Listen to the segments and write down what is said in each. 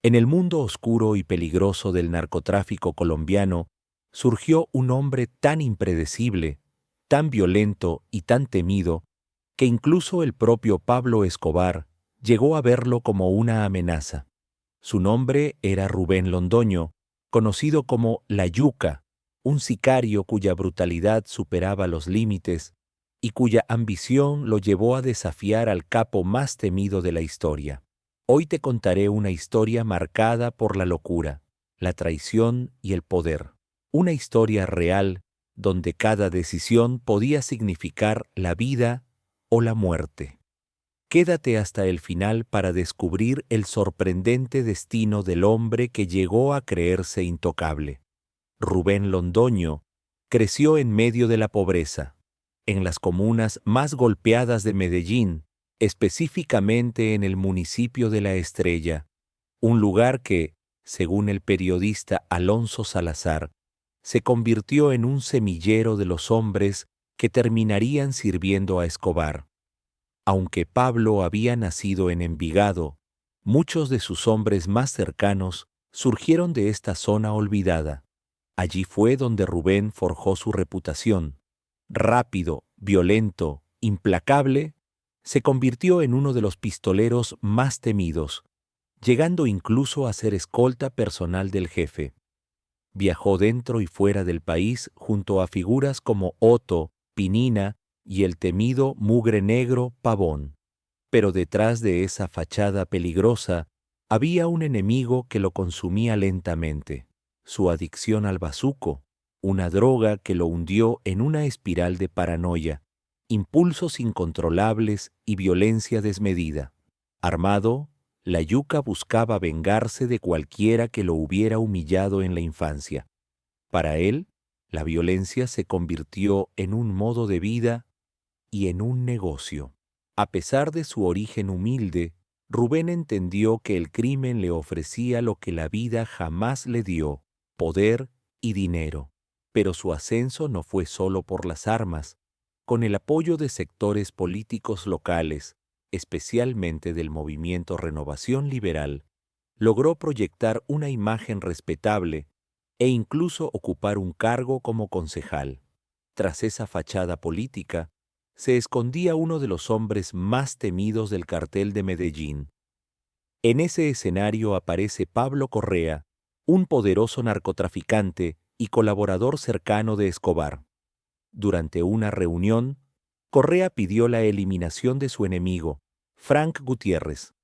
En el mundo oscuro y peligroso del narcotráfico colombiano surgió un hombre tan impredecible, tan violento y tan temido, que incluso el propio Pablo Escobar llegó a verlo como una amenaza. Su nombre era Rubén Londoño, conocido como La Yuca, un sicario cuya brutalidad superaba los límites y cuya ambición lo llevó a desafiar al capo más temido de la historia. Hoy te contaré una historia marcada por la locura, la traición y el poder. Una historia real donde cada decisión podía significar la vida o la muerte. Quédate hasta el final para descubrir el sorprendente destino del hombre que llegó a creerse intocable. Rubén Londoño creció en medio de la pobreza, en las comunas más golpeadas de Medellín, específicamente en el municipio de La Estrella, un lugar que, según el periodista Alonso Salazar, se convirtió en un semillero de los hombres que terminarían sirviendo a Escobar. Aunque Pablo había nacido en Envigado, muchos de sus hombres más cercanos surgieron de esta zona olvidada. Allí fue donde Rubén forjó su reputación. Rápido, violento, implacable, se convirtió en uno de los pistoleros más temidos, llegando incluso a ser escolta personal del jefe. Viajó dentro y fuera del país junto a figuras como Otto, Pinina y el temido Mugre Negro Pavón. Pero detrás de esa fachada peligrosa había un enemigo que lo consumía lentamente: su adicción al bazuco, una droga que lo hundió en una espiral de paranoia, impulsos incontrolables y violencia desmedida. Armado, La Yuca buscaba vengarse de cualquiera que lo hubiera humillado en la infancia. Para él, la violencia se convirtió en un modo de vida y en un negocio. A pesar de su origen humilde, Rubén entendió que el crimen le ofrecía lo que la vida jamás le dio: poder y dinero. Pero su ascenso no fue solo por las armas. Con el apoyo de sectores políticos locales, especialmente del movimiento Renovación Liberal, logró proyectar una imagen respetable e incluso ocupar un cargo como concejal. Tras esa fachada política, se escondía uno de los hombres más temidos del cartel de Medellín. En ese escenario aparece Pablo Correa, un poderoso narcotraficante y colaborador cercano de Escobar. Durante una reunión, Correa pidió la eliminación de su enemigo, Frank Gutiérrez.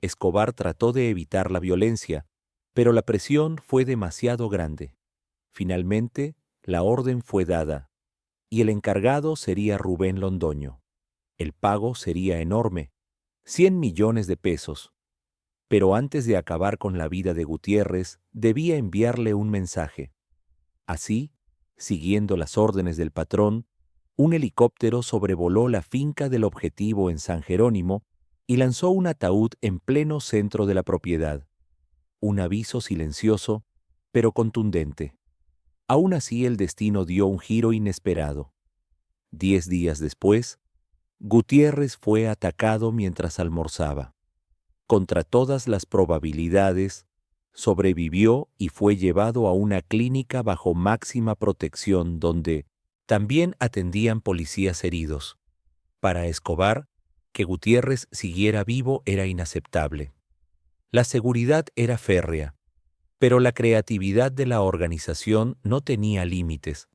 Escobar trató de evitar la violencia, pero la presión fue demasiado grande. Finalmente, la orden fue dada, y el encargado sería Rubén Londoño. El pago sería enorme: 100 millones de pesos. Pero antes de acabar con la vida de Gutiérrez, debía enviarle un mensaje. Así, siguiendo las órdenes del patrón, un helicóptero sobrevoló la finca del objetivo en San Jerónimo y lanzó un ataúd en pleno centro de la propiedad. Un aviso silencioso, pero contundente. Aún así, el destino dio un giro inesperado. 10 días después, Gutiérrez fue atacado mientras almorzaba. Contra todas las probabilidades, sobrevivió y fue llevado a una clínica bajo máxima protección donde también atendían policías heridos. Para Escobar, que Gutiérrez siguiera vivo era inaceptable. La seguridad era férrea, pero la creatividad de la organización no tenía límites.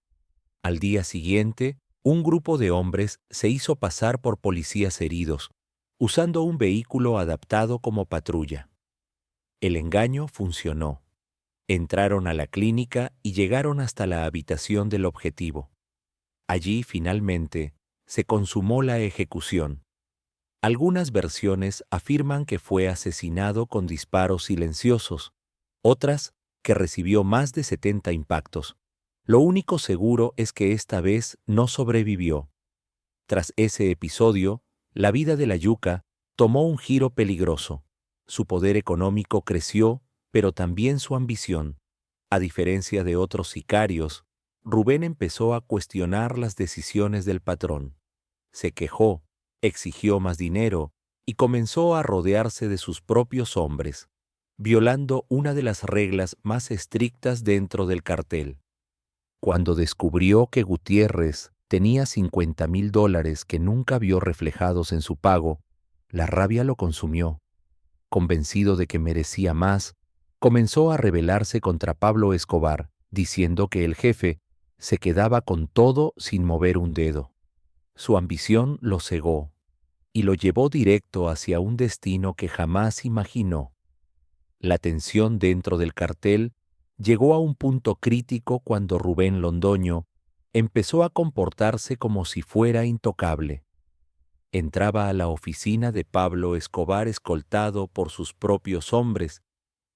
Al día siguiente, un grupo de hombres se hizo pasar por policías heridos, usando un vehículo adaptado como patrulla. El engaño funcionó. Entraron a la clínica y llegaron hasta la habitación del objetivo. Allí, finalmente, se consumó la ejecución. Algunas versiones afirman que fue asesinado con disparos silenciosos, otras que recibió más de 70 impactos. Lo único seguro es que esta vez no sobrevivió. Tras ese episodio, la vida de La Yuca tomó un giro peligroso. Su poder económico creció, pero también su ambición. A diferencia de otros sicarios, Rubén empezó a cuestionar las decisiones del patrón. Se quejó, exigió más dinero y comenzó a rodearse de sus propios hombres. violando una de las reglas más estrictas dentro del cartel. Cuando descubrió que Gutiérrez tenía $50,000 que nunca vio reflejados en su pago, la rabia lo consumió. Convencido de que merecía más, comenzó a rebelarse contra Pablo Escobar, diciendo que el jefe se quedaba con todo sin mover un dedo. Su ambición lo cegó y lo llevó directo hacia un destino que jamás imaginó. La tensión dentro del cartel llegó a un punto crítico cuando Rubén Londoño empezó a comportarse como si fuera intocable. Entraba a la oficina de Pablo Escobar escoltado por sus propios hombres,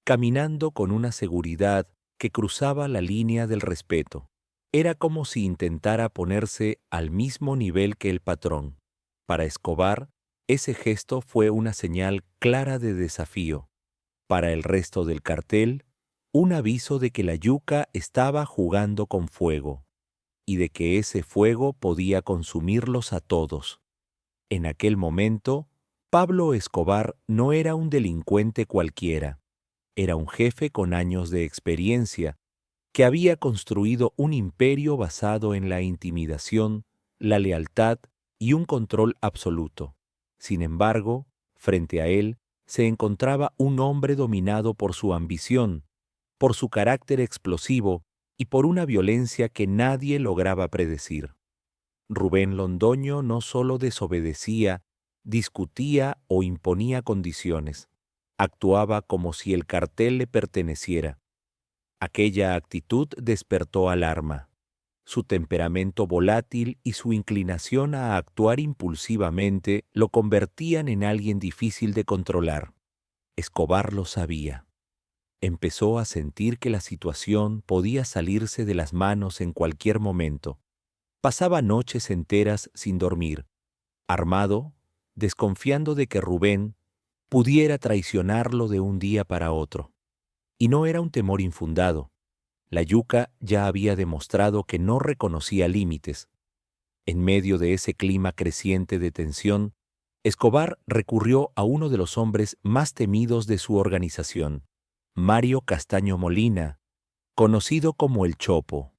caminando con una seguridad que cruzaba la línea del respeto. Era como si intentara ponerse al mismo nivel que el patrón. Para Escobar, ese gesto fue una señal clara de desafío. Para el resto del cartel, un aviso de que la yuca estaba jugando con fuego y de que ese fuego podía consumirlos a todos. En aquel momento, Pablo Escobar no era un delincuente cualquiera, era un jefe con años de experiencia que había construido un imperio basado en la intimidación, la lealtad y un control absoluto. Sin embargo, frente a él se encontraba un hombre dominado por su ambición, por su carácter explosivo y por una violencia que nadie lograba predecir. Rubén Londoño no solo desobedecía, discutía o imponía condiciones, actuaba como si el cartel le perteneciera. Aquella actitud despertó alarma. Su temperamento volátil y su inclinación a actuar impulsivamente lo convertían en alguien difícil de controlar. Escobar lo sabía. Empezó a sentir que la situación podía salirse de las manos en cualquier momento. Pasaba noches enteras sin dormir, armado, desconfiando de que Rubén pudiera traicionarlo de un día para otro. Y no era un temor infundado. La yuca ya había demostrado que no reconocía límites. En medio de ese clima creciente de tensión, Escobar recurrió a uno de los hombres más temidos de su organización, Mario Castaño Molina, conocido como el Chopo.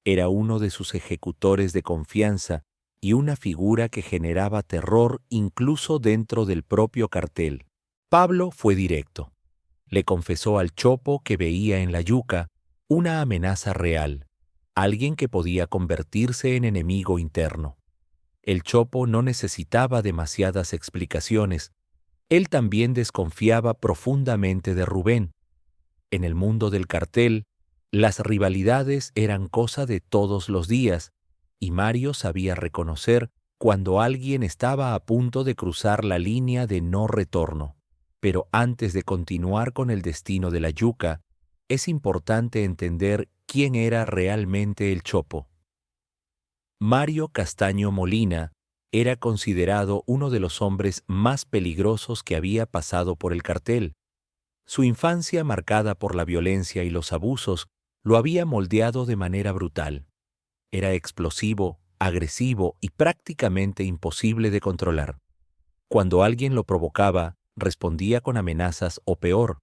Era uno de sus ejecutores de confianza y una figura que generaba terror incluso dentro del propio cartel. Pablo fue directo. Le confesó al Chopo que veía en la yuca una amenaza real, alguien que podía convertirse en enemigo interno. El Chopo no necesitaba demasiadas explicaciones. Él también desconfiaba profundamente de Rubén. En el mundo del cartel, las rivalidades eran cosa de todos los días, y Mario sabía reconocer cuando alguien estaba a punto de cruzar la línea de no retorno. Pero antes de continuar con el destino de la yuca, es importante entender quién era realmente el Chopo. Mario Castaño Molina era considerado uno de los hombres más peligrosos que había pasado por el cartel. Su infancia, marcada por la violencia y los abusos, lo había moldeado de manera brutal. Era explosivo, agresivo y prácticamente imposible de controlar. Cuando alguien lo provocaba, respondía con amenazas o peor.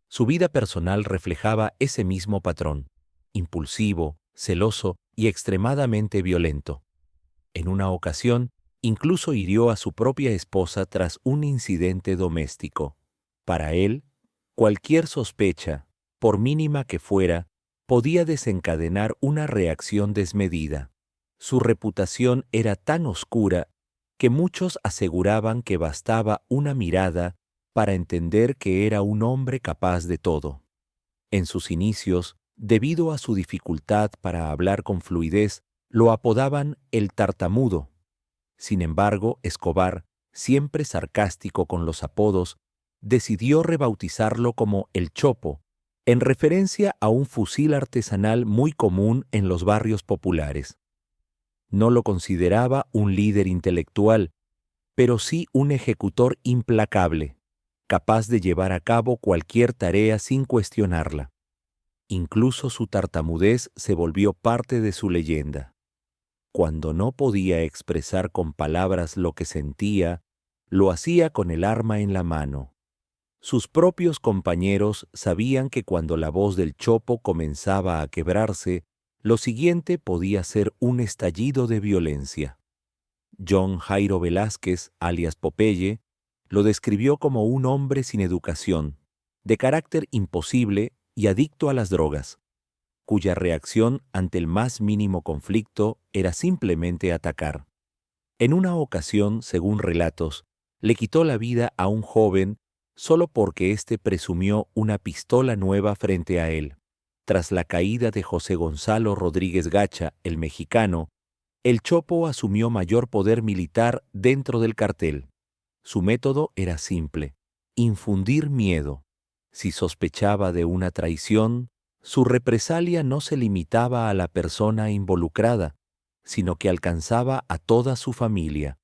Su vida personal reflejaba ese mismo patrón, impulsivo, celoso y extremadamente violento. En una ocasión, incluso hirió a su propia esposa tras un incidente doméstico. Para él, cualquier sospecha, por mínima que fuera, podía desencadenar una reacción desmedida. Su reputación era tan oscura que muchos aseguraban que bastaba una mirada para entender que era un hombre capaz de todo. En sus inicios, debido a su dificultad para hablar con fluidez, lo apodaban el tartamudo. Sin embargo, Escobar, siempre sarcástico con los apodos, decidió rebautizarlo como el Chopo, en referencia a un fusil artesanal muy común en los barrios populares. No lo consideraba un líder intelectual, pero sí un ejecutor implacable, capaz de llevar a cabo cualquier tarea sin cuestionarla. Incluso su tartamudez se volvió parte de su leyenda. Cuando no podía expresar con palabras lo que sentía, lo hacía con el arma en la mano. Sus propios compañeros sabían que cuando la voz del Chopo comenzaba a quebrarse, lo siguiente podía ser un estallido de violencia. John Jairo Velázquez, alias Popeye, lo describió como un hombre sin educación, de carácter imposible y adicto a las drogas, cuya reacción ante el más mínimo conflicto era simplemente atacar. En una ocasión, según relatos, le quitó la vida a un joven solo porque éste presumió una pistola nueva frente a él. Tras la caída de José Gonzalo Rodríguez Gacha, el mexicano, el Chopo asumió mayor poder militar dentro del cartel. Su método era simple: infundir miedo. Si sospechaba de una traición, su represalia no se limitaba a la persona involucrada, sino que alcanzaba a toda su familia.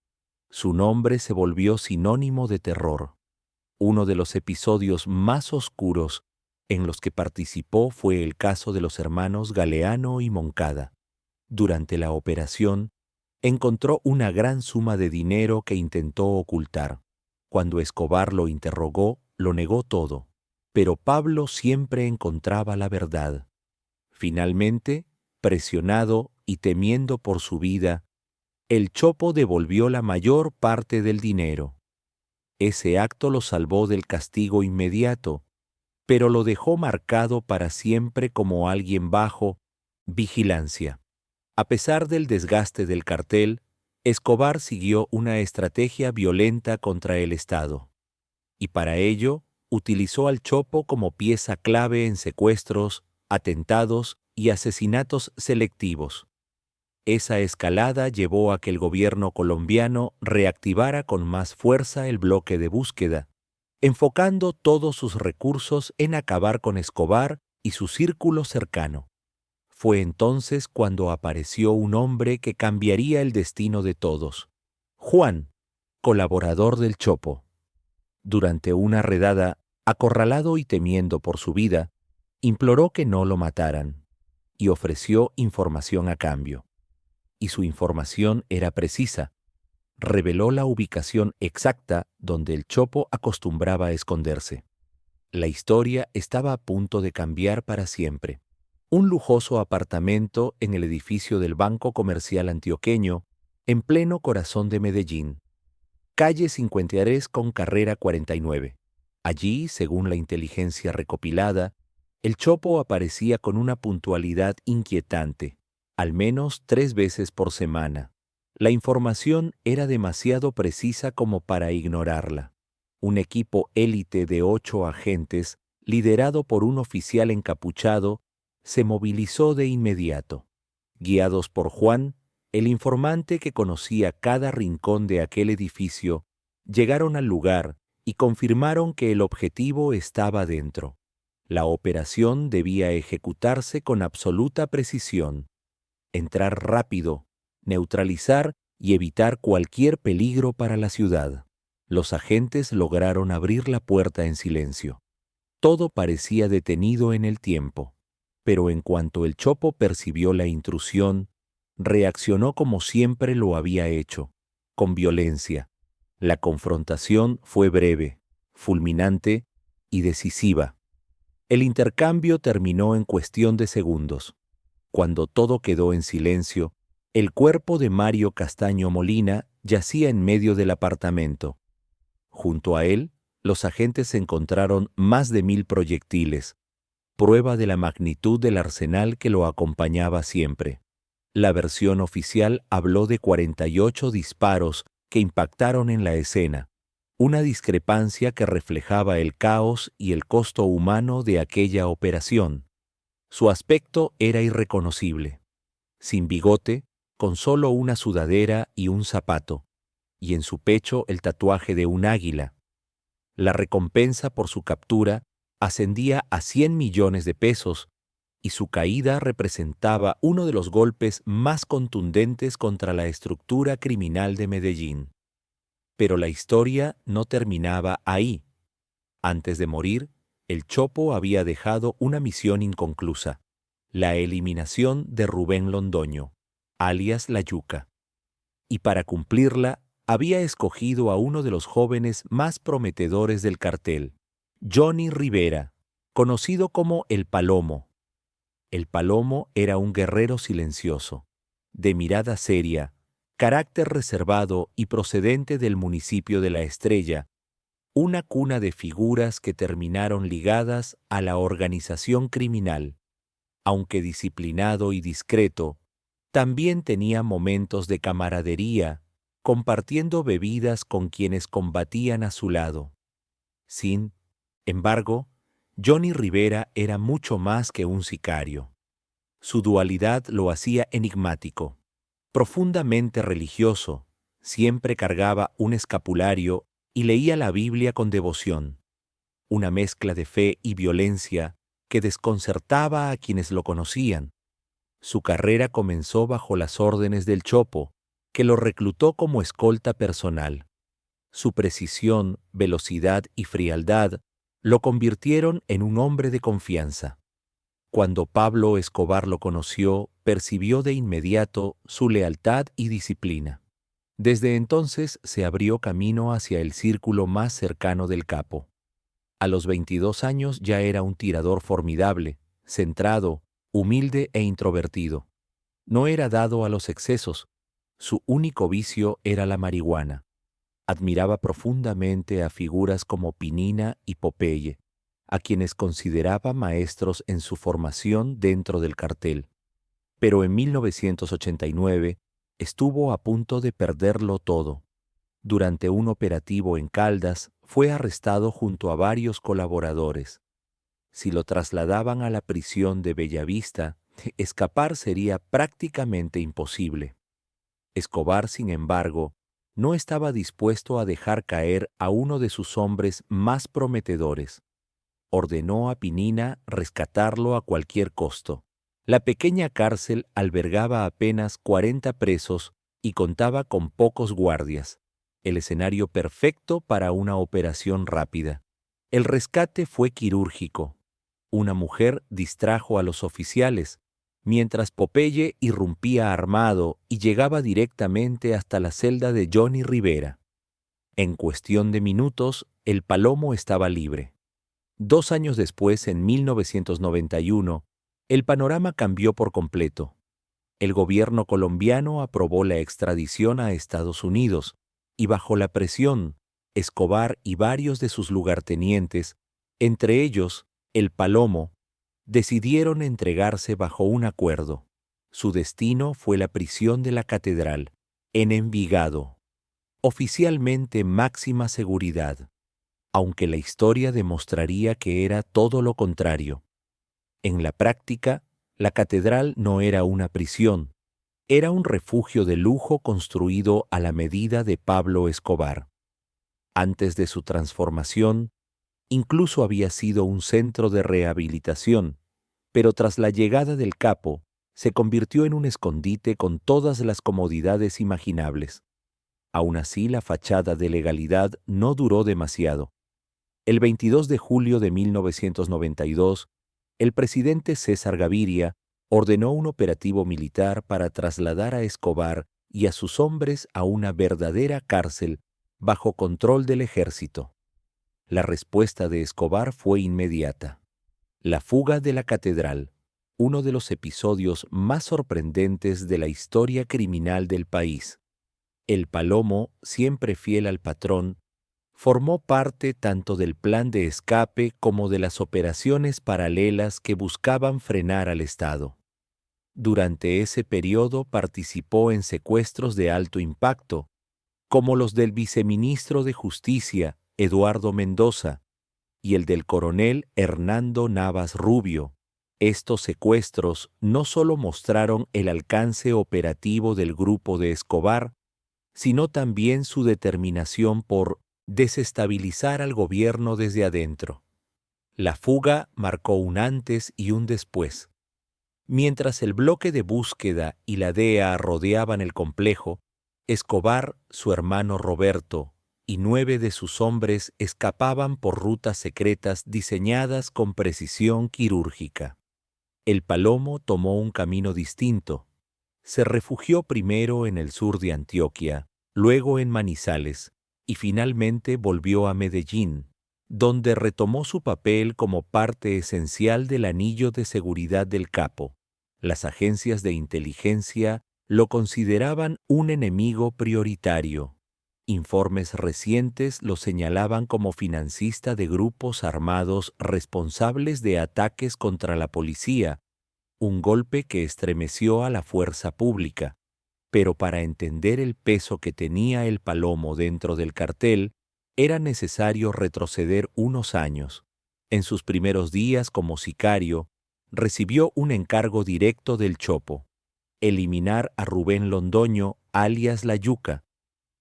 Su nombre se volvió sinónimo de terror. Uno de los episodios más oscuros en los que participó fue el caso de los hermanos Galeano y Moncada. Durante la operación, encontró una gran suma de dinero que intentó ocultar. Cuando Escobar lo interrogó, lo negó todo, pero Pablo siempre encontraba la verdad. Finalmente, presionado y temiendo por su vida, el Chopo devolvió la mayor parte del dinero. Ese acto lo salvó del castigo inmediato, pero lo dejó marcado para siempre como alguien bajo vigilancia. A pesar del desgaste del cartel, Escobar siguió una estrategia violenta contra el Estado, y para ello utilizó al Chopo como pieza clave en secuestros, atentados y asesinatos selectivos. Esa escalada llevó a que el gobierno colombiano reactivara con más fuerza el bloque de búsqueda, enfocando todos sus recursos en acabar con Escobar y su círculo cercano. Fue entonces cuando apareció un hombre que cambiaría el destino de todos: Juan, colaborador del Chopo. Durante una redada, acorralado y temiendo por su vida, imploró que no lo mataran y ofreció información a cambio. Y su información era precisa. Reveló la ubicación exacta donde el Chopo acostumbraba a esconderse. La historia estaba a punto de cambiar para siempre. Un lujoso apartamento en el edificio del Banco Comercial Antioqueño, en pleno corazón de Medellín, calle 53 con carrera 49. Allí, según la inteligencia recopilada, el Chopo aparecía con una puntualidad inquietante, al menos 3 veces por semana. La información era demasiado precisa como para ignorarla. Un equipo élite de 8 agentes, liderado por un oficial encapuchado, se movilizó de inmediato. Guiados por Juan, el informante que conocía cada rincón de aquel edificio, llegaron al lugar y confirmaron que el objetivo estaba dentro. La operación debía ejecutarse con absoluta precisión: entrar rápido, neutralizar y evitar cualquier peligro para la ciudad. Los agentes lograron abrir la puerta en silencio. Todo parecía detenido en el tiempo, pero en cuanto el Chopo percibió la intrusión, reaccionó como siempre lo había hecho, con violencia. La confrontación fue breve, fulminante y decisiva. El intercambio terminó en cuestión de segundos. Cuando todo quedó en silencio, el cuerpo de Mario Castaño Molina yacía en medio del apartamento. Junto a él, los agentes encontraron más de 1000 proyectiles, prueba de la magnitud del arsenal que lo acompañaba siempre. La versión oficial habló de 48 disparos que impactaron en la escena, una discrepancia que reflejaba el caos y el costo humano de aquella operación. Su aspecto era irreconocible, sin bigote, con solo una sudadera y un zapato, y en su pecho el tatuaje de un águila. La recompensa por su captura ascendía a 100 millones de pesos, y su caída representaba uno de los golpes más contundentes contra la estructura criminal de Medellín. Pero la historia no terminaba ahí. Antes de morir, el Chopo había dejado una misión inconclusa: la eliminación de Rubén Londoño, alias La Yuca. Y para cumplirla, había escogido a uno de los jóvenes más prometedores del cartel, Johnny Rivera, conocido como El Palomo. El Palomo era un guerrero silencioso, de mirada seria, carácter reservado y procedente del municipio de La Estrella, una cuna de figuras que terminaron ligadas a la organización criminal. Aunque disciplinado y discreto, también tenía momentos de camaradería, compartiendo bebidas con quienes combatían a su lado. Sin embargo, Johnny Rivera era mucho más que un sicario. Su dualidad lo hacía enigmático. Profundamente religioso, siempre cargaba un escapulario y leía la Biblia con devoción. Una mezcla de fe y violencia que desconcertaba a quienes lo conocían. Su carrera comenzó bajo las órdenes del Chopo, que lo reclutó como escolta personal. Su precisión, velocidad y frialdad lo convirtieron en un hombre de confianza. Cuando Pablo Escobar lo conoció, percibió de inmediato su lealtad y disciplina. Desde entonces se abrió camino hacia el círculo más cercano del capo. A los 22 años ya era un tirador formidable, centrado, humilde e introvertido. No era dado a los excesos. Su único vicio era la marihuana. Admiraba profundamente a figuras como Pinina y Popeye, a quienes consideraba maestros en su formación dentro del cartel. Pero en 1989 estuvo a punto de perderlo todo. Durante un operativo en Caldas, fue arrestado junto a varios colaboradores. Si lo trasladaban a la prisión de Bellavista, escapar sería prácticamente imposible. Escobar, sin embargo, no estaba dispuesto a dejar caer a uno de sus hombres más prometedores. Ordenó a Pinina rescatarlo a cualquier costo. La pequeña cárcel albergaba apenas 40 presos y contaba con pocos guardias, el escenario perfecto para una operación rápida. El rescate fue quirúrgico. Una mujer distrajo a los oficiales, mientras Popeye irrumpía armado y llegaba directamente hasta la celda de Johnny Rivera. En cuestión de minutos, el Palomo estaba libre. 2 años después, en 1991, el panorama cambió por completo. El gobierno colombiano aprobó la extradición a Estados Unidos y bajo la presión, Escobar y varios de sus lugartenientes, entre ellos el Palomo, decidieron entregarse bajo un acuerdo. Su destino fue la prisión de la Catedral, en Envigado. Oficialmente máxima seguridad, aunque la historia demostraría que era todo lo contrario. En la práctica, la catedral no era una prisión, era un refugio de lujo construido a la medida de Pablo Escobar. Antes de su transformación, incluso había sido un centro de rehabilitación, pero tras la llegada del capo, se convirtió en un escondite con todas las comodidades imaginables. Aún así, la fachada de legalidad no duró demasiado. El 22 de julio de 1992, el presidente César Gaviria ordenó un operativo militar para trasladar a Escobar y a sus hombres a una verdadera cárcel bajo control del ejército. La respuesta de Escobar fue inmediata. La fuga de la catedral, uno de los episodios más sorprendentes de la historia criminal del país. El Palomo, siempre fiel al patrón, formó parte tanto del plan de escape como de las operaciones paralelas que buscaban frenar al Estado. Durante ese periodo participó en secuestros de alto impacto, como los del viceministro de Justicia, Eduardo Mendoza, y el del coronel Hernando Navas Rubio. Estos secuestros no solo mostraron el alcance operativo del grupo de Escobar, sino también su determinación por desestabilizar al gobierno desde adentro. La fuga marcó un antes y un después. Mientras el bloque de búsqueda y la DEA rodeaban el complejo, Escobar, su hermano Roberto y 9 de sus hombres escapaban por rutas secretas diseñadas con precisión quirúrgica. El Palomo tomó un camino distinto. Se refugió primero en el sur de Antioquia, luego en Manizales, y finalmente volvió a Medellín, donde retomó su papel como parte esencial del anillo de seguridad del capo. Las agencias de inteligencia lo consideraban un enemigo prioritario. Informes recientes lo señalaban como financista de grupos armados responsables de ataques contra la policía, un golpe que estremeció a la fuerza pública. Pero para entender el peso que tenía el Palomo dentro del cartel, era necesario retroceder unos años. En sus primeros días como sicario, recibió un encargo directo del Chopo: eliminar a Rubén Londoño, alias La Yuca,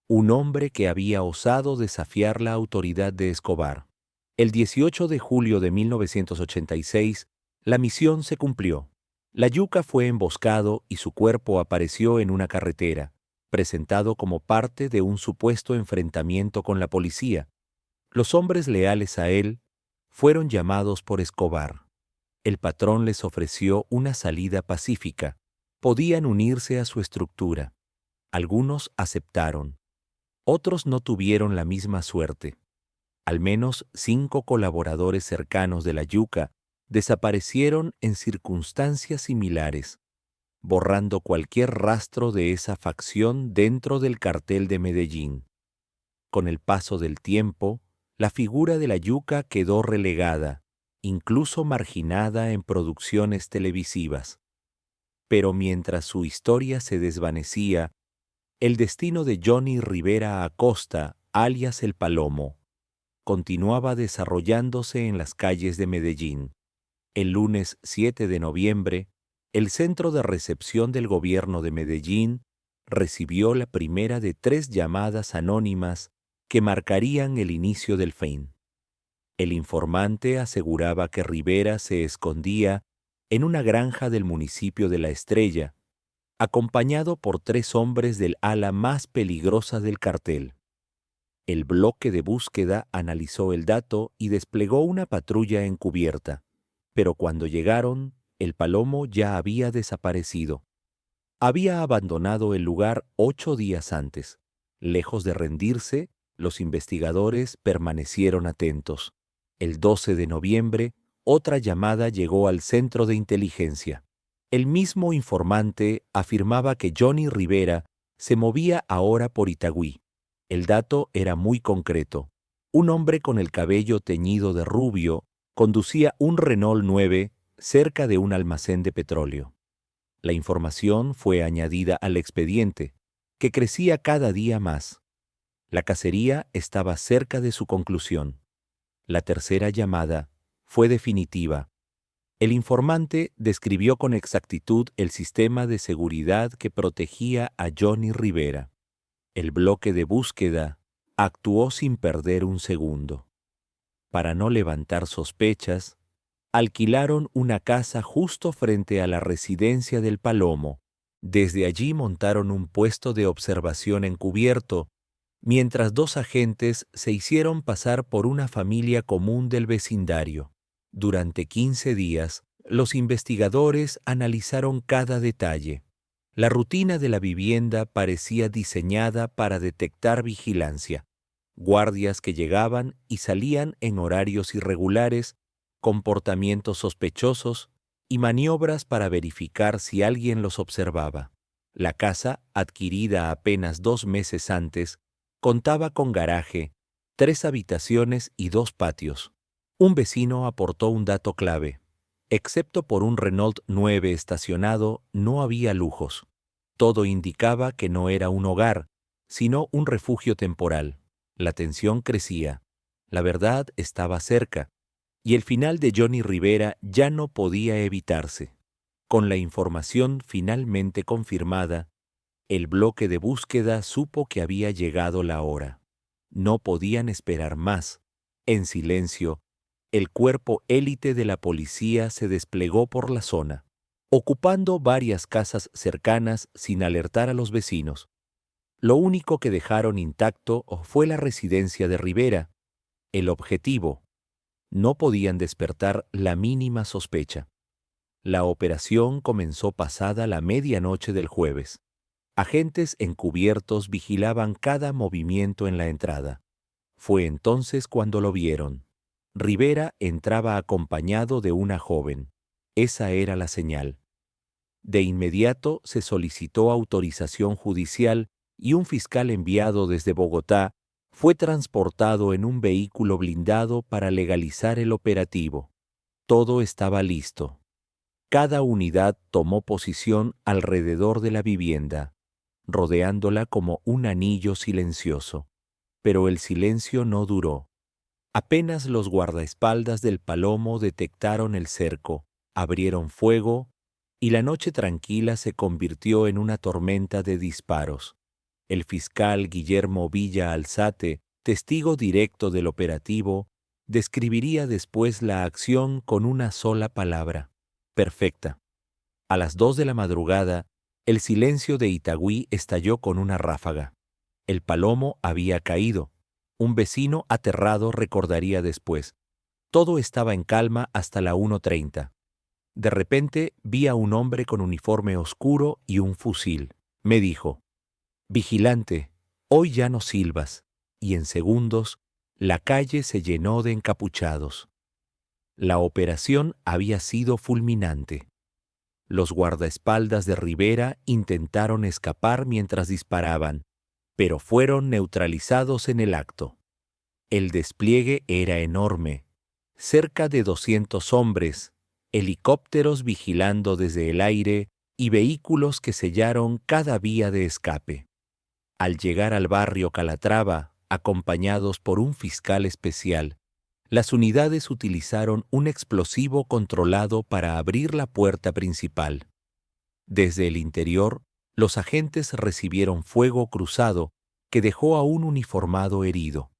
un hombre que había osado desafiar la autoridad de Escobar. El 18 de julio de 1986, la misión se cumplió. La Yuca fue emboscado y su cuerpo apareció en una carretera, presentado como parte de un supuesto enfrentamiento con la policía. Los hombres leales a él fueron llamados por Escobar. El patrón les ofreció una salida pacífica. Podían unirse a su estructura. Algunos aceptaron. Otros no tuvieron la misma suerte. Al menos 5 colaboradores cercanos de la Yuca desaparecieron en circunstancias similares, borrando cualquier rastro de esa facción dentro del cartel de Medellín. Con el paso del tiempo, la figura de la Yuca quedó relegada, incluso marginada en producciones televisivas. Pero mientras su historia se desvanecía, el destino de Johnny Rivera Acosta, alias El Palomo, continuaba desarrollándose en las calles de Medellín. El lunes 7 de noviembre, el Centro de Recepción del Gobierno de Medellín recibió la primera de 3 llamadas anónimas que marcarían el inicio del fin. El informante aseguraba que Rivera se escondía en una granja del municipio de La Estrella, acompañado por 3 hombres del ala más peligrosa del cartel. El bloque de búsqueda analizó el dato y desplegó una patrulla encubierta, pero cuando llegaron, el Palomo ya había desaparecido. Había abandonado el lugar 8 días antes. Lejos de rendirse, los investigadores permanecieron atentos. El 12 de noviembre, otra llamada llegó al centro de inteligencia. El mismo informante afirmaba que Johnny Rivera se movía ahora por Itagüí. El dato era muy concreto. Un hombre con el cabello teñido de rubio conducía un Renault 9 cerca de un almacén de petróleo. La información fue añadida al expediente, que crecía cada día más. La cacería estaba cerca de su conclusión. La tercera llamada fue definitiva. El informante describió con exactitud el sistema de seguridad que protegía a Johnny Rivera. El bloque de búsqueda actuó sin perder un segundo. Para no levantar sospechas, alquilaron una casa justo frente a la residencia del Palomo. Desde allí montaron un puesto de observación encubierto, mientras 2 agentes se hicieron pasar por una familia común del vecindario. Durante 15 días, los investigadores analizaron cada detalle. La rutina de la vivienda parecía diseñada para detectar vigilancia. Guardias que llegaban y salían en horarios irregulares, comportamientos sospechosos y maniobras para verificar si alguien los observaba. La casa, adquirida apenas 2 meses antes, contaba con garaje, 3 habitaciones y 2 patios. Un vecino aportó un dato clave. Excepto por un Renault 9 estacionado, no había lujos. Todo indicaba que no era un hogar, sino un refugio temporal. La tensión crecía. La verdad estaba cerca, y el final de Johnny Rivera ya no podía evitarse. Con la información finalmente confirmada, el bloque de búsqueda supo que había llegado la hora. No podían esperar más. En silencio, el cuerpo élite de la policía se desplegó por la zona, ocupando varias casas cercanas sin alertar a los vecinos. Lo único que dejaron intacto fue la residencia de Rivera. El objetivo: no podían despertar la mínima sospecha. La operación comenzó pasada la medianoche del jueves. Agentes encubiertos vigilaban cada movimiento en la entrada. Fue entonces cuando lo vieron. Rivera entraba acompañado de una joven. Esa era la señal. De inmediato se solicitó autorización judicial y un fiscal enviado desde Bogotá fue transportado en un vehículo blindado para legalizar el operativo. Todo estaba listo. Cada unidad tomó posición alrededor de la vivienda, rodeándola como un anillo silencioso. Pero el silencio no duró. Apenas los guardaespaldas del Palomo detectaron el cerco, abrieron fuego y la noche tranquila se convirtió en una tormenta de disparos. El fiscal Guillermo Villa Alzate, testigo directo del operativo, describiría después la acción con una sola palabra: perfecta. A las 2 de la madrugada, el silencio de Itagüí estalló con una ráfaga. El Palomo había caído. Un vecino aterrado recordaría después: todo estaba en calma hasta la 1:30. De repente vi a un hombre con uniforme oscuro y un fusil. Me dijo: «Vigilante, hoy ya no silbas», y en segundos la calle se llenó de encapuchados. La operación había sido fulminante. Los guardaespaldas de Rivera intentaron escapar mientras disparaban, pero fueron neutralizados en el acto. El despliegue era enorme. Cerca de 200 hombres, helicópteros vigilando desde el aire y vehículos que sellaron cada vía de escape. Al llegar al barrio Calatrava, acompañados por un fiscal especial, las unidades utilizaron un explosivo controlado para abrir la puerta principal. Desde el interior, los agentes recibieron fuego cruzado que dejó a un uniformado herido.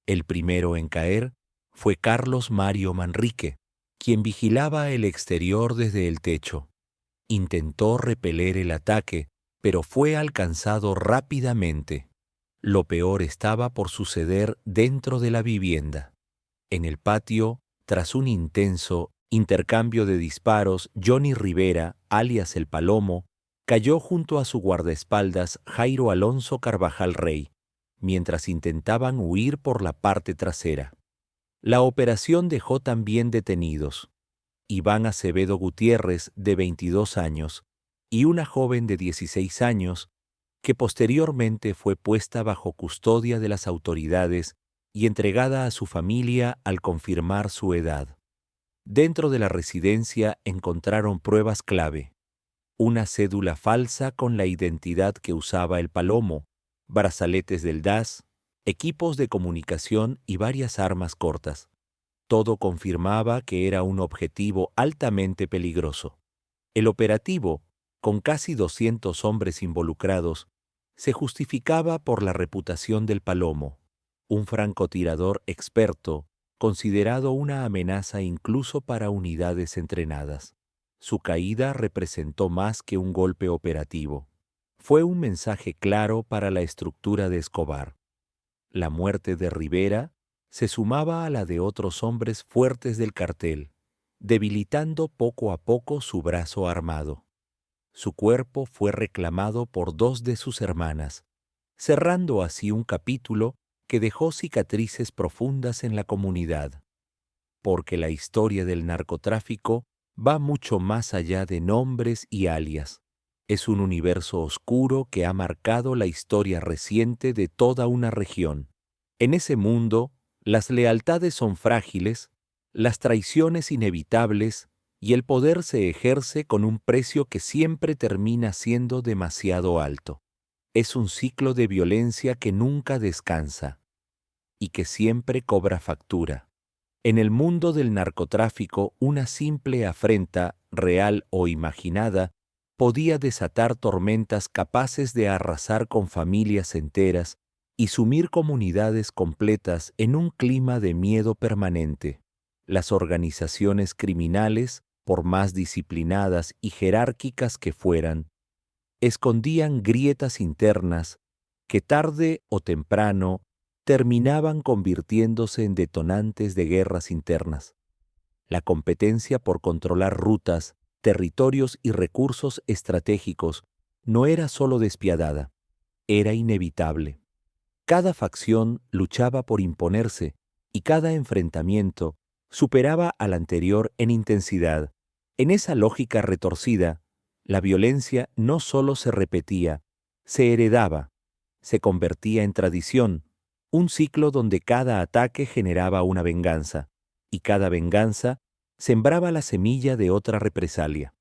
El primero en caer fue Carlos Mario Manrique, quien vigilaba el exterior desde el techo. Intentó repeler el ataque, pero fue alcanzado rápidamente. Lo peor estaba por suceder dentro de la vivienda. En el patio, tras un intenso intercambio de disparos, Johnny Rivera, alias El Palomo, cayó junto a su guardaespaldas Jairo Alonso Carvajal Rey, mientras intentaban huir por la parte trasera. La operación dejó también detenidos Iván Acevedo Gutiérrez, de 22 años, y una joven de 16 años, que posteriormente fue puesta bajo custodia de las autoridades y entregada a su familia al confirmar su edad. Dentro de la residencia encontraron pruebas clave: una cédula falsa con la identidad que usaba el Palomo, brazaletes del DAS, equipos de comunicación y varias armas cortas. Todo confirmaba que era un objetivo altamente peligroso. El operativo, con casi 200 hombres involucrados, se justificaba por la reputación del Palomo, un francotirador experto, considerado una amenaza incluso para unidades entrenadas. Su caída representó más que un golpe operativo. Fue un mensaje claro para la estructura de Escobar. La muerte de Rivera se sumaba a la de otros hombres fuertes del cartel, debilitando poco a poco su brazo armado. Su cuerpo fue reclamado por 2 de sus hermanas, cerrando así un capítulo que dejó cicatrices profundas en la comunidad. Porque la historia del narcotráfico va mucho más allá de nombres y alias. Es un universo oscuro que ha marcado la historia reciente de toda una región. En ese mundo, las lealtades son frágiles, las traiciones inevitables y el poder se ejerce con un precio que siempre termina siendo demasiado alto. Es un ciclo de violencia que nunca descansa y que siempre cobra factura. En el mundo del narcotráfico, una simple afrenta, real o imaginada, podía desatar tormentas capaces de arrasar con familias enteras y sumir comunidades completas en un clima de miedo permanente. Las organizaciones criminales, por más disciplinadas y jerárquicas que fueran, escondían grietas internas que tarde o temprano terminaban convirtiéndose en detonantes de guerras internas. La competencia por controlar rutas, territorios y recursos estratégicos no era solo despiadada, era inevitable. Cada facción luchaba por imponerse, y cada enfrentamiento superaba al anterior en intensidad. En esa lógica retorcida, la violencia no solo se repetía, se heredaba, se convertía en tradición, un ciclo donde cada ataque generaba una venganza, y cada venganza sembraba la semilla de otra represalia.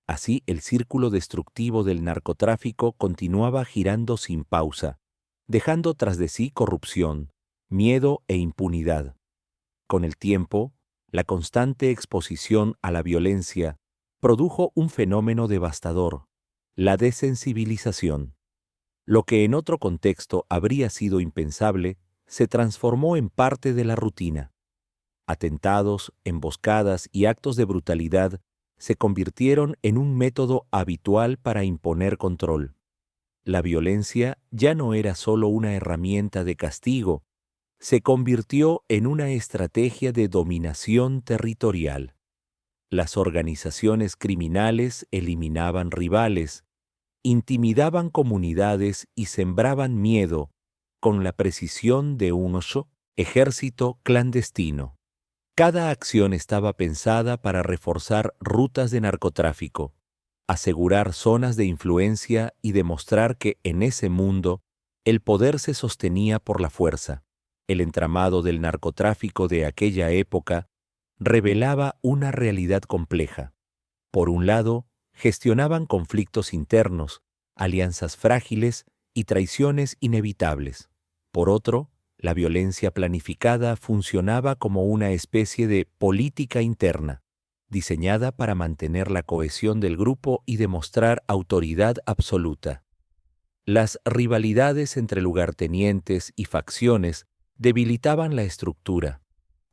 Así el círculo destructivo del narcotráfico continuaba girando sin pausa, dejando tras de sí corrupción, miedo e impunidad. Con el tiempo, la constante exposición a la violencia produjo un fenómeno devastador, la desensibilización. Lo que en otro contexto habría sido impensable, se transformó en parte de la rutina. Atentados, emboscadas y actos de brutalidad se convirtieron en un método habitual para imponer control. La violencia ya no era solo una herramienta de castigo, se convirtió en una estrategia de dominación territorial. Las organizaciones criminales eliminaban rivales, intimidaban comunidades y sembraban miedo con la precisión de un ejército clandestino. Cada acción estaba pensada para reforzar rutas de narcotráfico, asegurar zonas de influencia y demostrar que en ese mundo el poder se sostenía por la fuerza. El entramado del narcotráfico de aquella época revelaba una realidad compleja. Por un lado, gestionaban conflictos internos, alianzas frágiles y traiciones inevitables. Por otro, la violencia planificada funcionaba como una especie de política interna, diseñada para mantener la cohesión del grupo y demostrar autoridad absoluta. Las rivalidades entre lugartenientes y facciones debilitaban la estructura,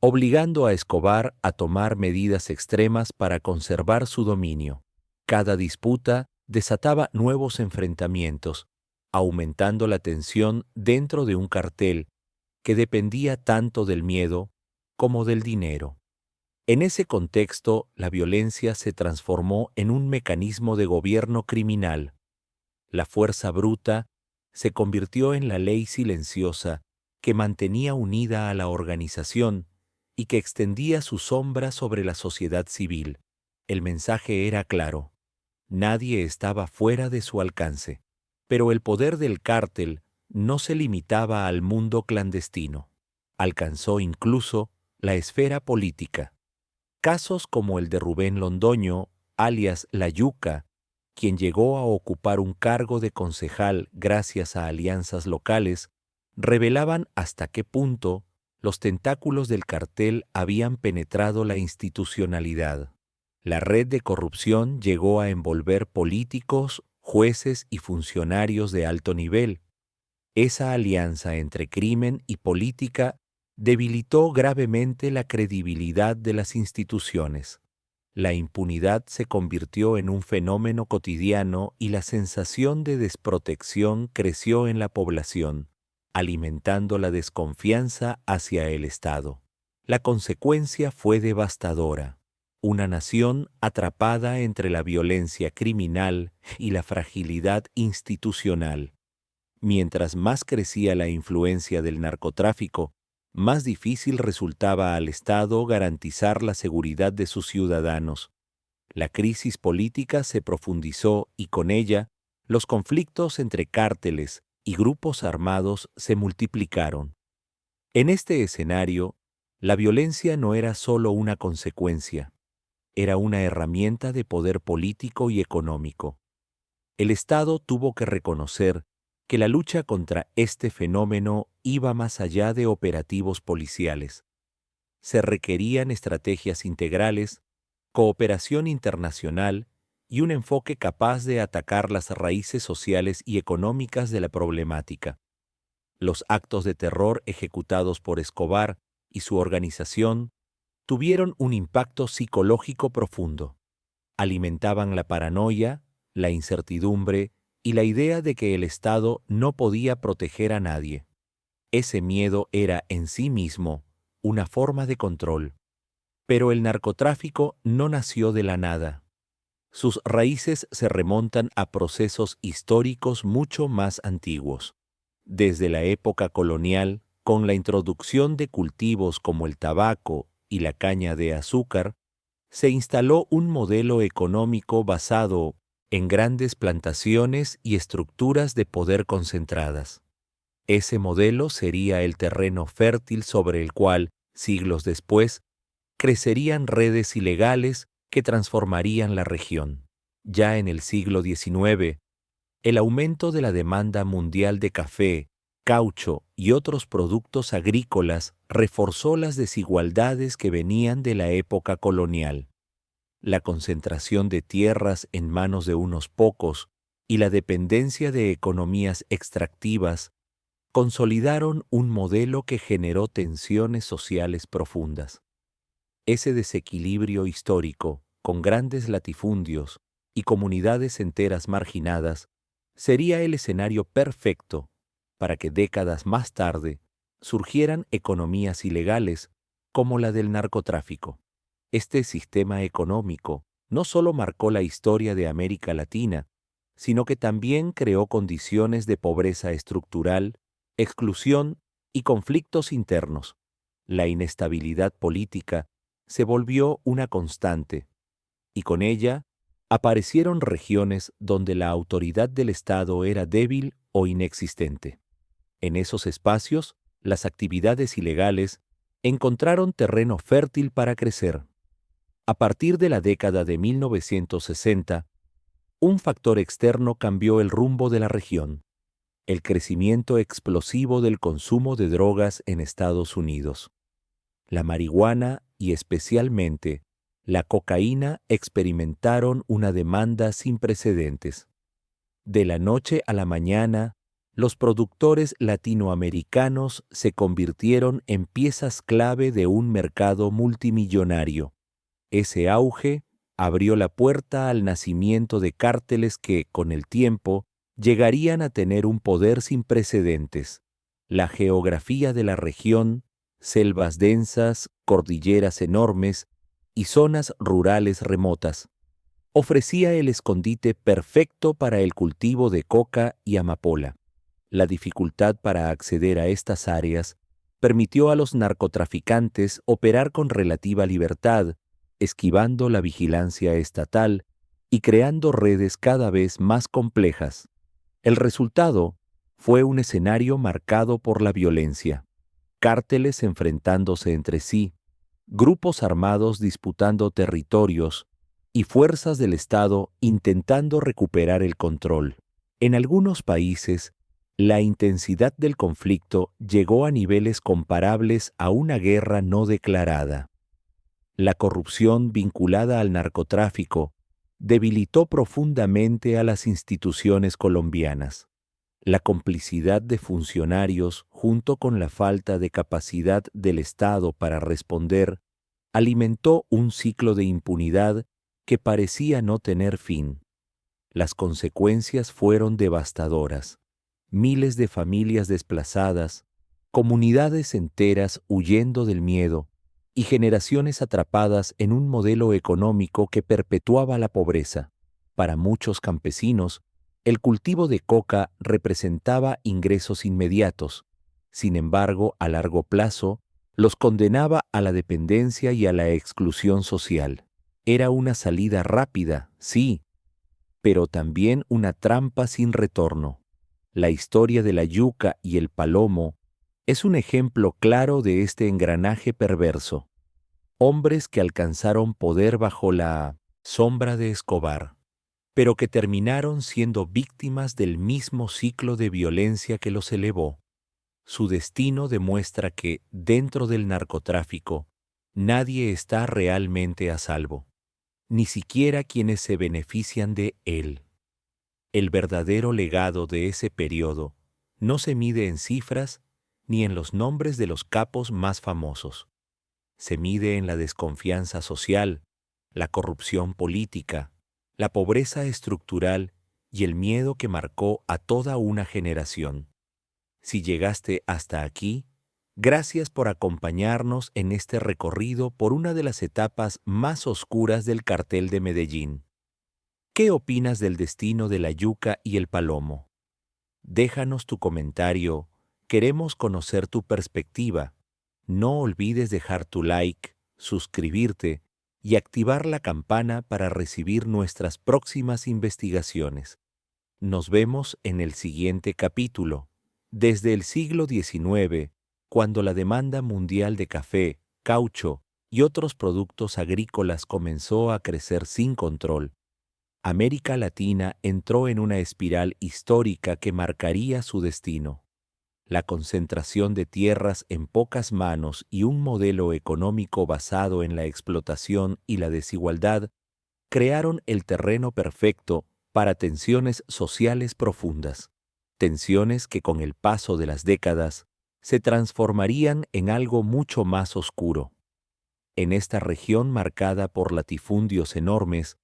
obligando a Escobar a tomar medidas extremas para conservar su dominio. Cada disputa desataba nuevos enfrentamientos, aumentando la tensión dentro de un cartel que dependía tanto del miedo como del dinero. En ese contexto, la violencia se transformó en un mecanismo de gobierno criminal. La fuerza bruta se convirtió en la ley silenciosa que mantenía unida a la organización y que extendía su sombra sobre la sociedad civil. El mensaje era claro: nadie estaba fuera de su alcance. Pero el poder del cártel no se limitaba al mundo clandestino. Alcanzó incluso la esfera política. Casos como el de Rubén Londoño, alias La Yuca, quien llegó a ocupar un cargo de concejal gracias a alianzas locales, revelaban hasta qué punto los tentáculos del cartel habían penetrado la institucionalidad. La red de corrupción llegó a envolver políticos, jueces y funcionarios de alto nivel. Esa alianza entre crimen y política debilitó gravemente la credibilidad de las instituciones. La impunidad se convirtió en un fenómeno cotidiano y la sensación de desprotección creció en la población, alimentando la desconfianza hacia el Estado. La consecuencia fue devastadora. Una nación atrapada entre la violencia criminal y la fragilidad institucional. Mientras más crecía la influencia del narcotráfico, más difícil resultaba al Estado garantizar la seguridad de sus ciudadanos. La crisis política se profundizó y con ella los conflictos entre cárteles y grupos armados se multiplicaron. En este escenario, la violencia no era solo una consecuencia, era una herramienta de poder político y económico. El Estado tuvo que reconocer que la lucha contra este fenómeno iba más allá de operativos policiales. Se requerían estrategias integrales, cooperación internacional y un enfoque capaz de atacar las raíces sociales y económicas de la problemática. Los actos de terror ejecutados por Escobar y su organización tuvieron un impacto psicológico profundo. Alimentaban la paranoia, la incertidumbre y la idea de que el Estado no podía proteger a nadie. Ese miedo era en sí mismo una forma de control. Pero el narcotráfico no nació de la nada. Sus raíces se remontan a procesos históricos mucho más antiguos. Desde la época colonial, con la introducción de cultivos como el tabaco y la caña de azúcar, se instaló un modelo económico basado en grandes plantaciones y estructuras de poder concentradas. Ese modelo sería el terreno fértil sobre el cual, siglos después, crecerían redes ilegales que transformarían la región. Ya en el siglo XIX, el aumento de la demanda mundial de café, caucho y otros productos agrícolas reforzó las desigualdades que venían de la época colonial. La concentración de tierras en manos de unos pocos y la dependencia de economías extractivas consolidaron un modelo que generó tensiones sociales profundas. Ese desequilibrio histórico, con grandes latifundios y comunidades enteras marginadas, sería el escenario perfecto para que décadas más tarde surgieran economías ilegales como la del narcotráfico. Este sistema económico no solo marcó la historia de América Latina, sino que también creó condiciones de pobreza estructural, exclusión y conflictos internos. La inestabilidad política se volvió una constante, y con ella aparecieron regiones donde la autoridad del Estado era débil o inexistente. En esos espacios, las actividades ilegales encontraron terreno fértil para crecer. A partir de la década de 1960, un factor externo cambió el rumbo de la región: el crecimiento explosivo del consumo de drogas en Estados Unidos. La marihuana y especialmente la cocaína experimentaron una demanda sin precedentes. De la noche a la mañana, los productores latinoamericanos se convirtieron en piezas clave de un mercado multimillonario. Ese auge abrió la puerta al nacimiento de cárteles que, con el tiempo, llegarían a tener un poder sin precedentes. La geografía de la región, selvas densas, cordilleras enormes y zonas rurales remotas, ofrecía el escondite perfecto para el cultivo de coca y amapola. La dificultad para acceder a estas áreas permitió a los narcotraficantes operar con relativa libertad, esquivando la vigilancia estatal y creando redes cada vez más complejas. El resultado fue un escenario marcado por la violencia: cárteles enfrentándose entre sí, grupos armados disputando territorios y fuerzas del Estado intentando recuperar el control. En algunos países, la intensidad del conflicto llegó a niveles comparables a una guerra no declarada. La corrupción vinculada al narcotráfico debilitó profundamente a las instituciones colombianas. La complicidad de funcionarios, junto con la falta de capacidad del Estado para responder, alimentó un ciclo de impunidad que parecía no tener fin. Las consecuencias fueron devastadoras: miles de familias desplazadas, comunidades enteras huyendo del miedo y generaciones atrapadas en un modelo económico que perpetuaba la pobreza. Para muchos campesinos, el cultivo de coca representaba ingresos inmediatos. Sin embargo, a largo plazo, los condenaba a la dependencia y a la exclusión social. Era una salida rápida, sí, pero también una trampa sin retorno. La historia de la yuca y el palomo es un ejemplo claro de este engranaje perverso. Hombres que alcanzaron poder bajo la sombra de Escobar, pero que terminaron siendo víctimas del mismo ciclo de violencia que los elevó. Su destino demuestra que, dentro del narcotráfico, nadie está realmente a salvo, ni siquiera quienes se benefician de él. El verdadero legado de ese periodo no se mide en cifras ni en los nombres de los capos más famosos. Se mide en la desconfianza social, la corrupción política, la pobreza estructural y el miedo que marcó a toda una generación. Si llegaste hasta aquí, gracias por acompañarnos en este recorrido por una de las etapas más oscuras del cartel de Medellín. ¿Qué opinas del destino de la yuca y el palomo? Déjanos tu comentario Queremos conocer tu perspectiva. No olvides dejar tu like, suscribirte y activar la campana para recibir nuestras próximas investigaciones. Nos vemos en el siguiente capítulo. Desde el siglo XIX, cuando la demanda mundial de café, caucho y otros productos agrícolas comenzó a crecer sin control, América Latina entró en una espiral histórica que marcaría su destino. La concentración de tierras en pocas manos y un modelo económico basado en la explotación y la desigualdad crearon el terreno perfecto para tensiones sociales profundas, tensiones que con el paso de las décadas se transformarían en algo mucho más oscuro. En esta región marcada por latifundios enormes,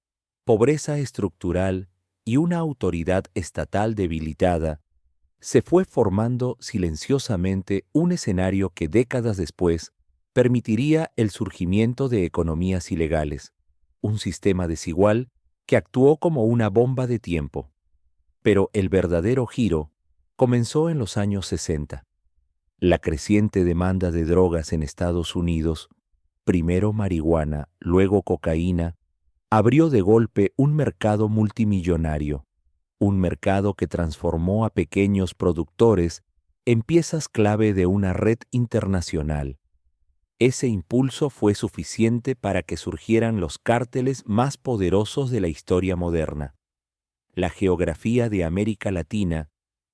pobreza estructural y una autoridad estatal debilitada, se fue formando silenciosamente un escenario que décadas después permitiría el surgimiento de economías ilegales, un sistema desigual que actuó como una bomba de tiempo. Pero el verdadero giro comenzó en los años 60. La creciente demanda de drogas en Estados Unidos, primero marihuana, luego cocaína, abrió de golpe un mercado multimillonario, un mercado que transformó a pequeños productores en piezas clave de una red internacional. Ese impulso fue suficiente para que surgieran los cárteles más poderosos de la historia moderna. La geografía de América Latina,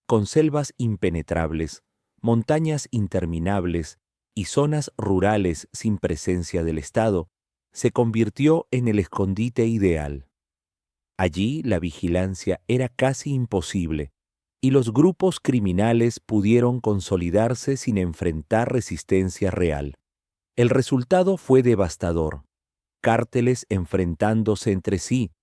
con selvas impenetrables, montañas interminables y zonas rurales sin presencia del Estado, se convirtió en el escondite ideal. Allí la vigilancia era casi imposible y los grupos criminales pudieron consolidarse sin enfrentar resistencia real. El resultado fue devastador: cárteles enfrentándose entre sí,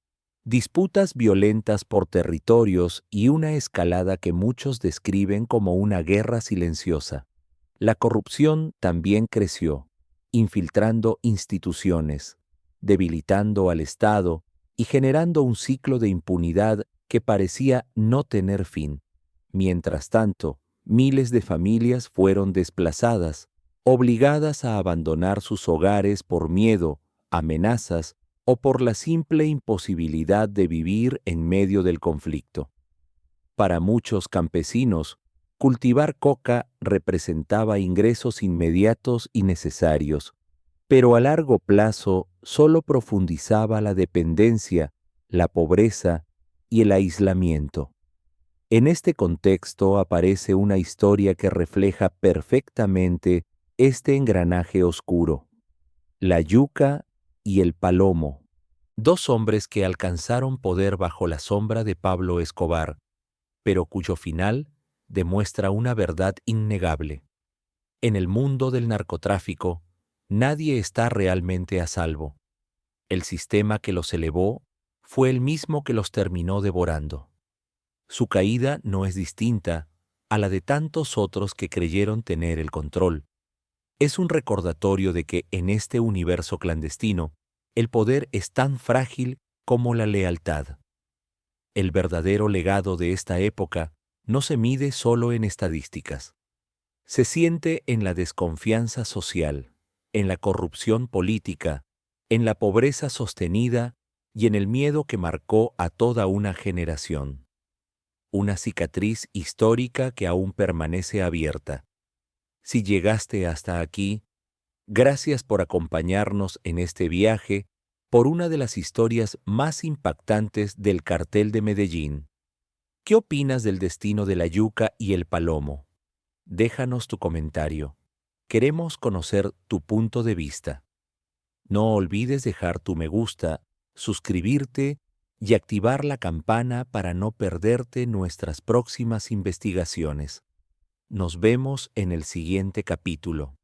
disputas violentas por territorios y una escalada que muchos describen como una guerra silenciosa. La corrupción también creció, infiltrando instituciones, debilitando al Estado y generando un ciclo de impunidad que parecía no tener fin. Mientras tanto, miles de familias fueron desplazadas, obligadas a abandonar sus hogares por miedo, amenazas o por la simple imposibilidad de vivir en medio del conflicto. Para muchos campesinos, cultivar coca representaba ingresos inmediatos y necesarios, pero a largo plazo solo profundizaba la dependencia, la pobreza y el aislamiento. En este contexto aparece una historia que refleja perfectamente este engranaje oscuro: la yuca y el palomo, dos hombres que alcanzaron poder bajo la sombra de Pablo Escobar, pero cuyo final demuestra una verdad innegable. En el mundo del narcotráfico, nadie está realmente a salvo. El sistema que los elevó fue el mismo que los terminó devorando. Su caída no es distinta a la de tantos otros que creyeron tener el control. Es un recordatorio de que en este universo clandestino, el poder es tan frágil como la lealtad. El verdadero legado de esta época no se mide solo en estadísticas. Se siente en la desconfianza social, en la corrupción política, en la pobreza sostenida y en el miedo que marcó a toda una generación. Una cicatriz histórica que aún permanece abierta. Si llegaste hasta aquí, gracias por acompañarnos en este viaje por una de las historias más impactantes del cartel de Medellín. ¿Qué opinas del destino de la yuca y el palomo? Déjanos tu comentario. Queremos conocer tu punto de vista. No olvides dejar tu me gusta, suscribirte y activar la campana para no perderte nuestras próximas investigaciones. Nos vemos en el siguiente capítulo.